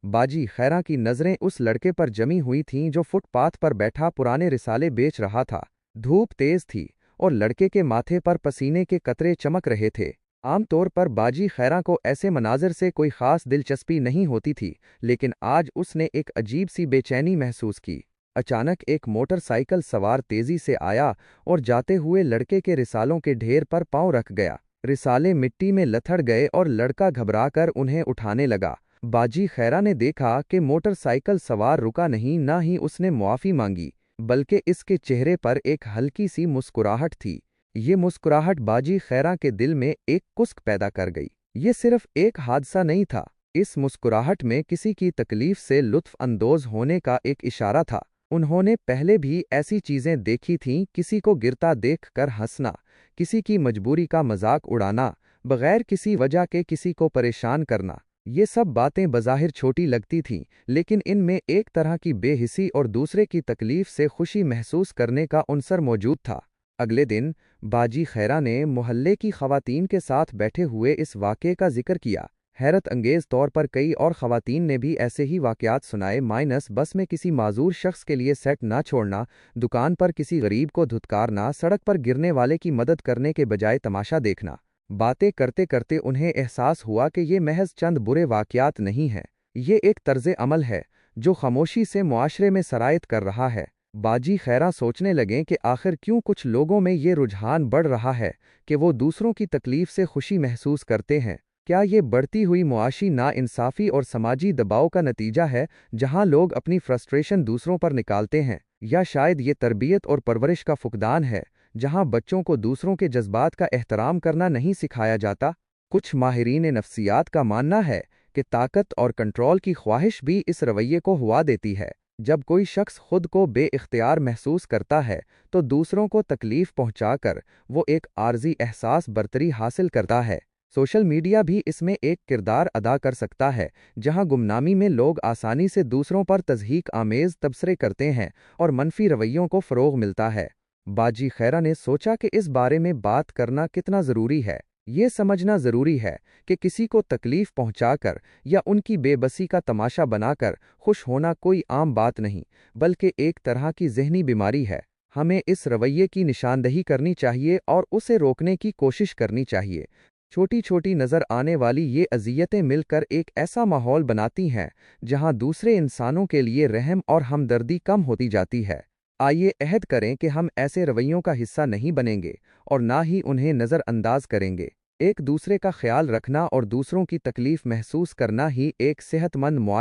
बाजी खैरा की नज़रें उस लड़के पर जमी हुई थीं जो फुटपाथ पर बैठा पुराने रिसाले बेच रहा था। धूप तेज थी और लड़के के माथे पर पसीने के कतरे चमक रहे थे। आमतौर पर बाजी खैरा को ऐसे मनाजिर से कोई खास दिलचस्पी नहीं होती थी, लेकिन आज उसने एक अजीब सी बेचैनी महसूस की। अचानक एक मोटरसाइकिल सवार तेजी से आया और जाते हुए लड़के के रिसालों के ढेर पर पांव रख गया। रिसाले मिट्टी में लथड़ गए और लड़का घबराकर उन्हें उठाने लगा। बाजी खैरा ने देखा कि मोटरसाइकिल सवार रुका नहीं, ना ही उसने मुआफ़ी मांगी, बल्कि इसके चेहरे पर एक हल्की सी मुस्कुराहट थी। ये मुस्कुराहट बाजी खैरा के दिल में एक कुस्क पैदा कर गई। ये सिर्फ एक हादसा नहीं था, इस मुस्कुराहट में किसी की तकलीफ से लुत्फ अंदोज होने का एक इशारा था। उन्होंने पहले भी ऐसी चीजें देखी थीं, किसी को गिरता देखकर हंसना, किसी की मजबूरी का मजाक उड़ाना, बगैर किसी वजह के किसी को परेशान करना। ये सब बातें बज़ाहिर छोटी लगती थीं, लेकिन इनमें एक तरह की बेहिसी और दूसरे की तकलीफ से खुशी महसूस करने का उनसर मौजूद था। अगले दिन बाजी खैरा ने मोहल्ले की खवातीन के साथ बैठे हुए इस वाक़े का जिक्र किया। हैरत अंगेज़ तौर पर कई और खवातीन ने भी ऐसे ही वाक़यात सुनाए, माइनस बस में किसी माजूर शख्स के लिए सेट ना छोड़ना, दुकान पर किसी गरीब को धुतकारना, सड़क पर गिरने वाले की मदद करने के बजाय तमाशा देखना। बातें करते करते उन्हें एहसास हुआ कि ये महज चंद बुरे वाक़यात नहीं हैं, ये एक तर्ज़े अमल है जो खामोशी से मुआशरे में सरायत कर रहा है। बाजी खैरा सोचने लगें कि आखिर क्यों कुछ लोगों में ये रुझान बढ़ रहा है कि वो दूसरों की तकलीफ से खुशी महसूस करते हैं। क्या ये बढ़ती हुई मुआशी नाइंसाफ़ी और समाजी दबाव का नतीजा है, जहां लोग अपनी फ्रस्ट्रेशन दूसरों पर निकालते हैं, या शायद ये तरबियत और परवरिश का फुकदान है, जहां बच्चों को दूसरों के जज्बात का एहतराम करना नहीं सिखाया जाता? कुछ माहिरीन नफ्सियात का मानना है कि ताकत और कंट्रोल की ख्वाहिश भी इस रवैये को हुआ देती है। जब कोई शख्स खुद को बेइख्तियार महसूस करता है, तो दूसरों को तकलीफ पहुंचाकर वो एक आर्जी एहसास बरतरी हासिल करता है। सोशल मीडिया भी इसमें एक किरदार अदा कर सकता है, जहां गुमनामी में लोग आसानी से दूसरों पर तज़हीक आमेज़ तबसरे करते हैं और मनफी रवैयों को फ़रोग़ मिलता है। बाजी खैरा ने सोचा कि इस बारे में बात करना कितना ज़रूरी है। ये समझना ज़रूरी है कि किसी को तकलीफ पहुंचाकर या उनकी बेबसी का तमाशा बनाकर खुश होना कोई आम बात नहीं, बल्कि एक तरह की ज़हनी बीमारी है। हमें इस रवैये की निशानदही करनी चाहिए और उसे रोकने की कोशिश करनी चाहिए। छोटी छोटी नज़र आने वाली ये अज़ियतें मिलकर एक ऐसा माहौल बनाती हैं जहां दूसरे इंसानों के लिए रहम और हमदर्दी कम होती जाती है। आइए अहद करें कि हम ऐसे रवैयों का हिस्सा नहीं बनेंगे और ना ही उन्हें नज़रअंदाज करेंगे। एक दूसरे का ख्याल रखना और दूसरों की तकलीफ महसूस करना ही एक सेहतमंद मुआशरे